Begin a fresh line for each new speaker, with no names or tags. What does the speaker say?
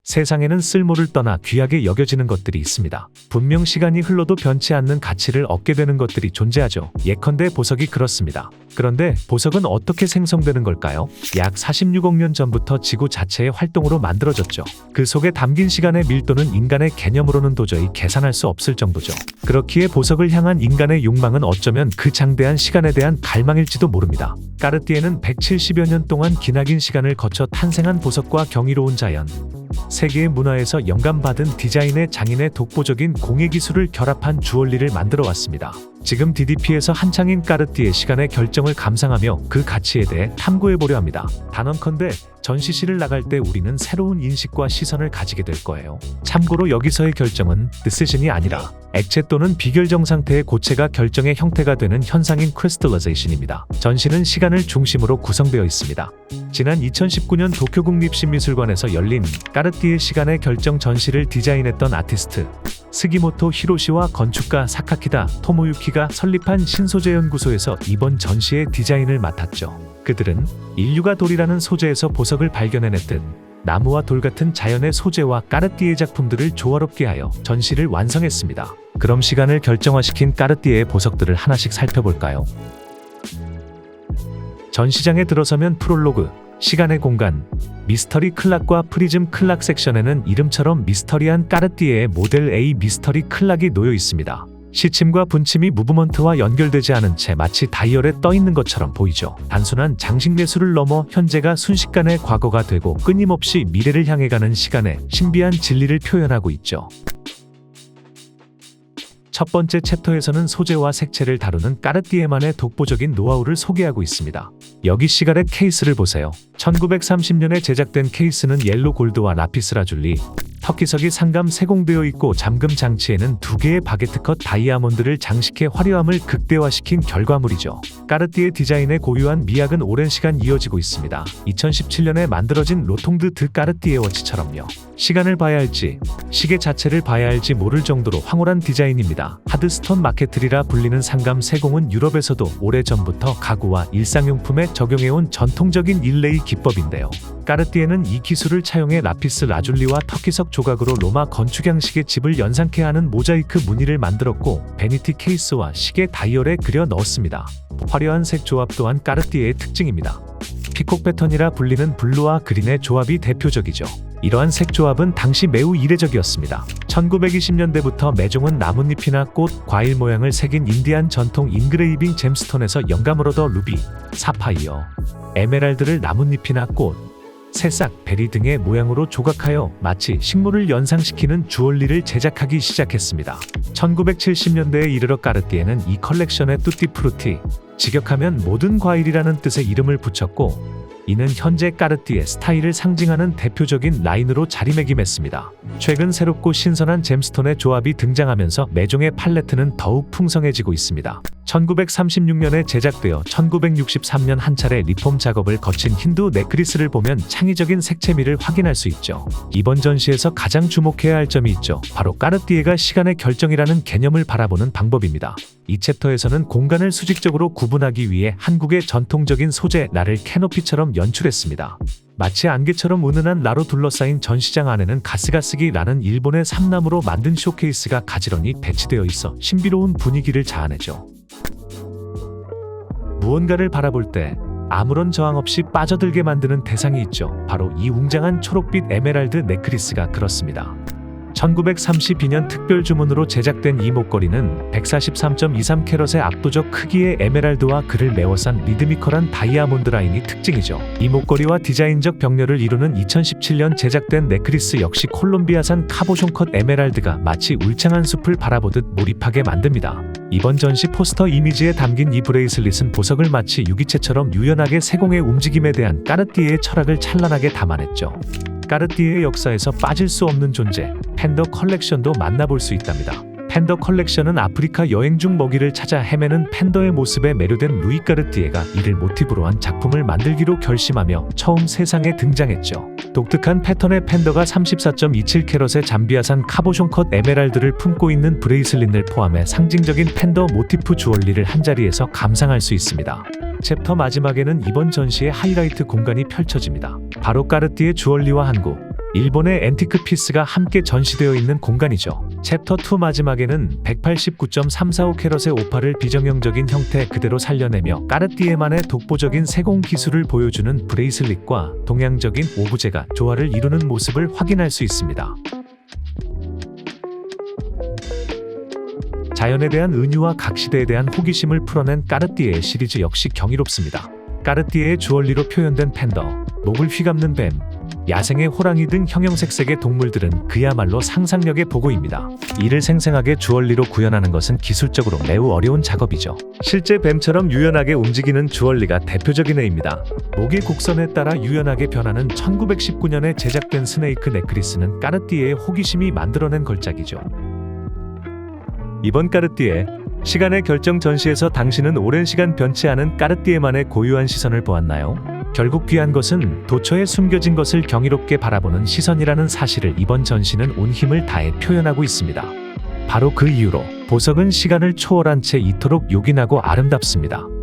세상에는 쓸모를 떠나 귀하게 여겨지는 것들이 있습니다. 분명 시간이 흘러도 변치 않는 가치를 얻게 되는 것들이 존재하죠. 예컨대 보석이 그렇습니다. 그런데 보석은 어떻게 생성되는 걸까요? 약 46억 년 전부터 지구 자체의 활동으로 만들어졌죠. 그 속에 담긴 시간의 밀도는 인간의 개념으로는 도저히 계산할 수 없을 정도죠. 그렇기에 보석을 향한 인간의 욕망은 어쩌면 그 장대한 시간에 대한 갈망일지도 모릅니다. 까르띠에는 170여 년 동안 기나긴 시간을 거쳐 탄생한 보석과 경이로운 자연, 세계의 문화에서 영감받은 디자인의 장인의 독보적인 공예 기술을 결합한 주얼리를 만들어 왔습니다. 지금 DDP에서 한창인 까르띠에 시간의 결정을 감상하며 그 가치에 대해 탐구해보려 합니다. 단언컨대 전시실을 나갈 때 우리는 새로운 인식과 시선을 가지게 될 거예요. 참고로 여기서의 결정은 decision이 아니라 액체 또는 비결정 상태의 고체가 결정의 형태가 되는 현상인 crystallization입니다. 전시는 시간을 중심으로 구성되어 있습니다. 지난 2019년 도쿄 국립신미술관에서 열린 까르띠에 시간의 결정 전시를 디자인했던 아티스트 스기모토 히로시와 건축가 사카키다 토모유키가 설립한 신소재 연구소에서 이번 전시의 디자인을 맡았죠. 그들은 인류가 돌이라는 소재에서 보석을 발견해냈듯 나무와 돌 같은 자연의 소재와 까르띠에 작품들을 조화롭게 하여 전시를 완성했습니다. 그럼 시간을 결정화시킨 까르띠에의 보석들을 하나씩 살펴볼까요? 전시장에 들어서면 프롤로그, 시간의 공간, 미스터리 클락과 프리즘 클락 섹션에는 이름처럼 미스터리한 까르띠에의 모델 A 미스터리 클락이 놓여 있습니다. 시침과 분침이 무브먼트와 연결되지 않은 채 마치 다이얼에 떠 있는 것처럼 보이죠. 단순한 장식 예술을 넘어 현재가 순식간에 과거가 되고 끊임없이 미래를 향해 가는 시간의 신비한 진리를 표현하고 있죠. 첫 번째 챕터에서는 소재와 색채를 다루는 까르띠에만의 독보적인 노하우를 소개하고 있습니다. 여기 시가렛 케이스를 보세요. 1930년에 제작된 케이스는 옐로 골드와 라피스 라줄리, 터키석이 상감 세공되어 있고 잠금 장치에는 2개의 바게트 컷 다이아몬드를 장식해 화려함을 극대화시킨 결과물이죠. 까르띠에 디자인의 고유한 미학은 오랜 시간 이어지고 있습니다. 2017년에 만들어진 로통드 드 까르띠에 워치처럼요. 시간을 봐야 할지, 시계 자체를 봐야 할지 모를 정도로 황홀한 디자인입니다. 하드스톤 마케트리라 불리는 상감 세공은 유럽에서도 오래전부터 가구와 일상용품에 적용해온 전통적인 인레이 기법인데요. 까르띠에는 이 기술을 차용해 라피스 라줄리와 터키석 조각으로 로마 건축 양식의 집을 연상케 하는 모자이크 무늬를 만들었고 베니티 케이스와 시계 다이얼에 그려 넣었습니다. 화려한 색 조합 또한 까르띠에의 특징입니다. 피콕 패턴이라 불리는 블루와 그린의 조합이 대표적이죠. 이러한 색 조합은 당시 매우 이례적이었습니다. 1920년대부터 매종은 나뭇잎이나 꽃, 과일 모양을 새긴 인디안 전통 인그레이빙 잼스톤에서 영감을 얻어 루비, 사파이어, 에메랄드를 나뭇잎이나 꽃, 새싹, 베리 등의 모양으로 조각하여 마치 식물을 연상시키는 주얼리를 제작하기 시작했습니다. 1970년대에 이르러 까르띠에는 이 컬렉션에 뚜띠프루티, 직역하면 모든 과일이라는 뜻의 이름을 붙였고 이는 현재 까르띠에 스타일을 상징하는 대표적인 라인으로 자리매김했습니다. 최근 새롭고 신선한 잼스톤의 조합이 등장하면서 매종의 팔레트는 더욱 풍성해지고 있습니다. 1936년에 제작되어 1963년 한 차례 리폼 작업을 거친 힌두 넥크리스를 보면 창의적인 색채미를 확인할 수 있죠. 이번 전시에서 가장 주목해야 할 점이 있죠. 바로 까르띠에가 시간의 결정이라는 개념을 바라보는 방법입니다. 이 챕터에서는 공간을 수직적으로 구분하기 위해 한국의 전통적인 소재 라를 캐노피처럼 연출했습니다. 마치 안개처럼 은은한 라로 둘러싸인 전시장 안에는 가스가스기라는 일본의 삼나무로 만든 쇼케이스가 가지런히 배치되어 있어 신비로운 분위기를 자아내죠. 무언가를 바라볼 때 아무런 저항 없이 빠져들게 만드는 대상이 있죠. 바로 이 웅장한 초록빛 에메랄드 넥크리스가 그렇습니다. 1932년 특별 주문으로 제작된 이 목걸이는 143.23캐럿의 압도적 크기의 에메랄드와 그를 메워싼 리드미컬한 다이아몬드 라인이 특징이죠. 이 목걸이와 디자인적 병렬을 이루는 2017년 제작된 넥크리스 역시 콜롬비아산 카보숑 컷 에메랄드가 마치 울창한 숲을 바라보듯 몰입하게 만듭니다. 이번 전시 포스터 이미지에 담긴 이 브레이슬릿은 보석을 마치 유기체처럼 유연하게 세공의 움직임에 대한 까르띠에의 철학을 찬란하게 담아냈죠. 까르띠에의 역사에서 빠질 수 없는 존재, 팬더 컬렉션도 만나볼 수 있답니다. 팬더 컬렉션은 아프리카 여행 중 먹이를 찾아 헤매는 팬더의 모습에 매료된 루이 까르띠에가 이를 모티브로 한 작품을 만들기로 결심하며 처음 세상에 등장했죠. 독특한 패턴의 팬더가 34.27캐럿의 잠비아산 카보숑 컷 에메랄드를 품고 있는 브레이슬릿을 포함해 상징적인 팬더 모티프 주얼리를 한자리에서 감상할 수 있습니다. 챕터 마지막에는 이번 전시의 하이라이트 공간이 펼쳐집니다. 바로 까르띠에 주얼리와 한국, 일본의 앤티크 피스가 함께 전시되어 있는 공간이죠. 챕터 2 마지막에는 189.345캐럿의 오파를 비정형적인 형태 그대로 살려내며 까르띠에만의 독보적인 세공 기술을 보여주는 브레이슬릿과 동양적인 오브제가 조화를 이루는 모습을 확인할 수 있습니다. 자연에 대한 은유와 각 시대에 대한 호기심을 풀어낸 까르띠에 시리즈 역시 경이롭습니다. 까르띠에의 주얼리로 표현된 팬더, 목을 휘감는 뱀, 야생의 호랑이 등 형형색색의 동물들은 그야말로 상상력의 보고입니다. 이를 생생하게 주얼리로 구현하는 것은 기술적으로 매우 어려운 작업이죠. 실제 뱀처럼 유연하게 움직이는 주얼리가 대표적인 예입니다. 목의 곡선에 따라 유연하게 변하는 1919년에 제작된 스네이크 넥클리스는 까르띠에의 호기심이 만들어낸 걸작이죠. 이번 까르띠에 시간의 결정 전시에서 당신은 오랜 시간 변치 않은 까르띠에만의 고유한 시선을 보았나요? 결국 귀한 것은 도처에 숨겨진 것을 경이롭게 바라보는 시선이라는 사실을 이번 전시는 온 힘을 다해 표현하고 있습니다. 바로 그 이유로 보석은 시간을 초월한 채 이토록 요긴하고 아름답습니다.